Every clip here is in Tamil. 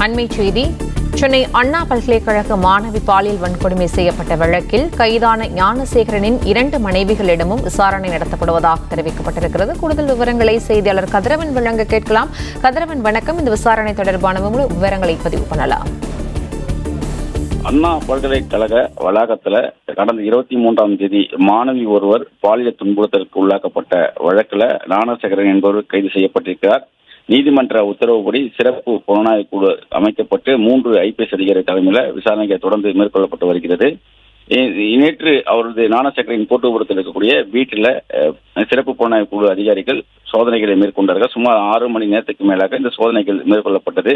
அண்மைச் செய்தி. சென்னை அண்ணா பல்கலைக்கழக மாணவி பாலியல் வன்கொடுமை செய்யப்பட்ட வழக்கில் கைதான ஞானசேகரனின் 2 மனைவிகளிடமும் விசாரணை நடத்தப்படுவதாக தெரிவிக்கப்பட்டிருக்கிறது. கூடுதல் விவரங்களை செய்தியாளர் கதிரவன் வழங்க கேட்கலாம். கதிரவன், வணக்கம். இந்த விசாரணை தொடர்பான விவரங்களை பதிவு பண்ணலாம். அண்ணா பல்கலைக்கழக வளாகத்துல கடந்த 23ஆம் தேதி மாணவி ஒருவர் பாலியல் துன்புறுத்தலுக்கு உள்ளாக்கப்பட்ட வழக்குல ஞானசேகரன் என்பவர் கைது செய்யப்பட்டிருக்கிறார். நீதிமன்ற உத்தரவுப்படி சிறப்பு புலனாய்வு குழு அமைக்கப்பட்டு 3 ஐபிஎஸ் அதிகாரி தலைமையில் விசாரணைகள் தொடர்ந்து மேற்கொள்ளப்பட்டு வருகிறது. நேற்று அவரது ஞானசேகரின் போட்டுப்புறத்தில் இருக்கக்கூடிய வீட்டில் சிறப்பு புலனாய்வு குழு அதிகாரிகள் சோதனைகளை மேற்கொண்டார்கள். சுமார் 6 மணி நேரத்துக்கு மேலாக இந்த சோதனைகள் மேற்கொள்ளப்பட்டது.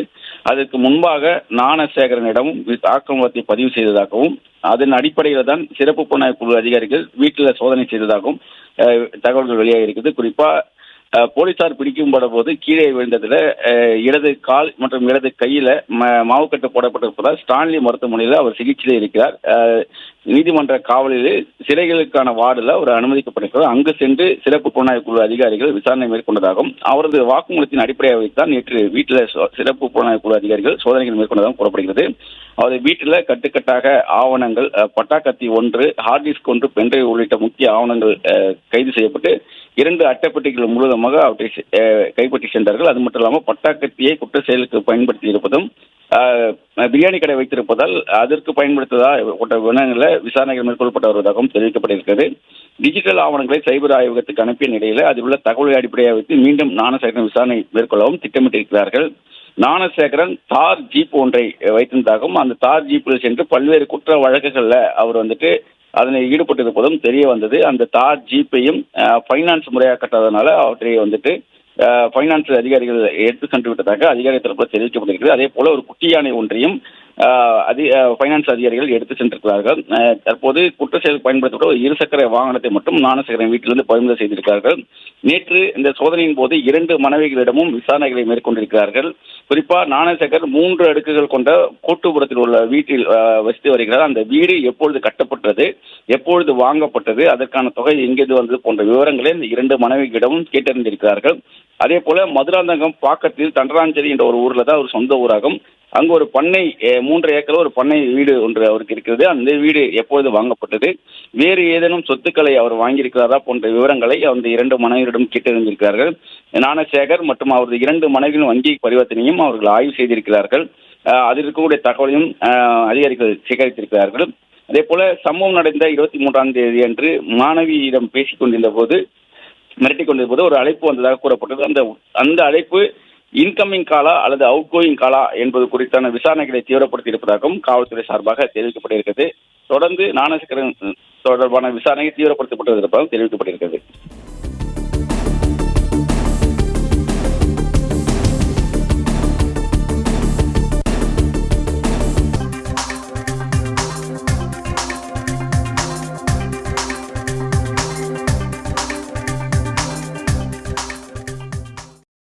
அதற்கு முன்பாக ஞானசேகரனிடமும் வாக்குமூலத்தை பதிவு செய்ததாகவும் அதன் அடிப்படையில் தான் சிறப்பு புலனாய்வு குழு அதிகாரிகள் வீட்டில் சோதனை செய்ததாகவும் தகவல்கள் வெளியாக இருக்குது. குறிப்பா போலீசார் பிடிக்கும்பட போது கீழே விழுந்ததுல இடது கால் மற்றும் இடது கையில மாவுக்கட்டு போடப்பட்டிருப்பதால் ஸ்டான்லி மருத்துவமனையில் அவர் சிகிச்சையில் இருக்கிறார். நீதிமன்ற காவலில் சிறைகளுக்கான வார்டில் அவர் அனுமதிக்கப்பட்டிருக்கிறார். அங்கு சென்று சிறப்பு புலனாய்வு குழு அதிகாரிகள் விசாரணை மேற்கொண்டதாகவும் அவரது வாக்குமூலத்தின் அடிப்படையாக வைத்தான் நேற்று வீட்டில் சிறப்பு புலனாய்வு குழு அதிகாரிகள் சோதனைகள் மேற்கொண்டதாகவும் கூறப்படுகிறது. அவரது வீட்டில் கட்டுக்கட்டாக ஆவணங்கள், பட்டாக்கத்தி 1, ஹார்ட் டிஸ்க் 1, பென்ட்ரைவ் உள்ளிட்ட முக்கிய ஆவணங்கள் கைது செய்யப்பட்டு 2 அட்டைப்பெட்டிகள் முழுவதுமாக அவற்றை கைப்பற்றி சென்றார்கள். அது மட்டும் இல்லாமல் பட்டாக்கத்தியை குற்ற செயலுக்கு பயன்படுத்தி இருப்பதும், பிரியாணி கடை வைத்திருப்பதால் அதற்கு பயன்படுத்ததா விவரங்களில் விசாரணைகள் மேற்கொள்ளப்பட்டு வருவதாகவும் தெரிவிக்கப்பட்டிருக்கிறது. டிஜிட்டல் ஆவணங்களை சைபர் ஆய்வகத்துக்கு அனுப்பிய நிலையில் அதில் உள்ள தகவலை அடிப்படையாக வைத்து மீண்டும் ஞானசேகரன் விசாரணை மேற்கொள்ளவும் திட்டமிட்டிருக்கிறார்கள். ஞானசேகரன் தார் ஜீப் ஒன்றை வைத்திருந்ததாகவும் அந்த தார் ஜீப்பில் சென்று பல்வேறு குற்ற வழக்குகளில் அவர் அதனை ஈடுபட்டிருப்பதும் தெரிய வந்தது. அந்த தார் ஜீப்பையும் பைனான்ஸ் முறையாக கட்டாதனால அவற்றை பைனான்ஸ் அதிகாரிகள் எடுத்து சென்று விட்டதாக அதிகாரி தரப்பில் தெரிவிக்கப்பட்டிருக்கிறது. அதே போல ஒரு குட்டி யானை ஒன்றையும் பைனான்ஸ் அதிகாரிகள் எடுத்து சென்றிருக்கிறார்கள். தற்போது குற்ற செயலுக்கு பயன்படுத்தப்பட்ட ஒரு 2 சக்கர வாகனத்தை மட்டும் ஞானசேகரன் வீட்டிலிருந்து பறிமுதல் செய்திருக்கிறார்கள். நேற்று இந்த சோதனையின் போது 2 மனைவிகளிடமும் விசாரணைகளை மேற்கொண்டிருக்கிறார்கள். குறிப்பா ஞானசேகர் 3 அடுக்குகள் கொண்ட கோட்டுப்புறத்தில் உள்ள வீட்டில் வசித்து வருகிறார். அந்த வீடு எப்பொழுது கட்டப்பட்டது, எப்பொழுது வாங்கப்பட்டது, அதற்கான தொகை எங்கேது வந்தது போன்ற விவரங்களை இந்த 2 மனைவிகளிடமும் கேட்டறிந்திருக்கிறார்கள். அதே போல மதுராந்தகம் பாக்கத்தில் தண்டராஞ்சேரி என்ற ஒரு ஊர்ல தான் ஒரு சொந்த ஊராகும். அங்கு ஒரு பண்ணை 3 ஏக்கர் ஒரு பண்ணை வீடு ஒன்று அவருக்கு இருக்கிறது. அந்த வீடு எப்பொழுது வாங்கப்பட்டது, வேறு ஏதேனும் சொத்துக்களை அவர் வாங்கியிருக்கிறாரா போன்ற விவரங்களை அந்த 2 மனைவியிடம் கேட்டறிந்திருக்கிறார்கள். ஞானசேகர் மற்றும் அவரது 2 மனைவியின் வங்கி பரிவர்த்தனையும் அவர்கள் ஆய்வு செய்திருக்கிறார்கள். அதில் இருக்கக்கூடிய தகவலையும் அதிகாரிகள் சேகரித்திருக்கிறார்கள். அதே போல சம்பவம் நடந்த 23ஆம் தேதி அன்று மாணவியிடம் பேசிக் கொண்டிருந்த போது, மிரட்டிக் கொண்டிருந்த போது ஒரு அழைப்பு வந்ததாக கூறப்பட்டது. அந்த அழைப்பு இன்கமிங் காலா அல்லது அவுட் கோயிங் காலா என்பது குறித்தான விசாரணைகளை தீவிரப்படுத்தி இருப்பதாகவும் காவல்துறை சார்பாக தெரிவிக்கப்பட்டிருக்கிறது. தொடர்ந்து ஞானசேகரன் தொடர்பான விசாரணை தீவிரப்படுத்தப்பட்டிருப்பதாகவும் தெரிவிக்கப்பட்டிருக்கிறது.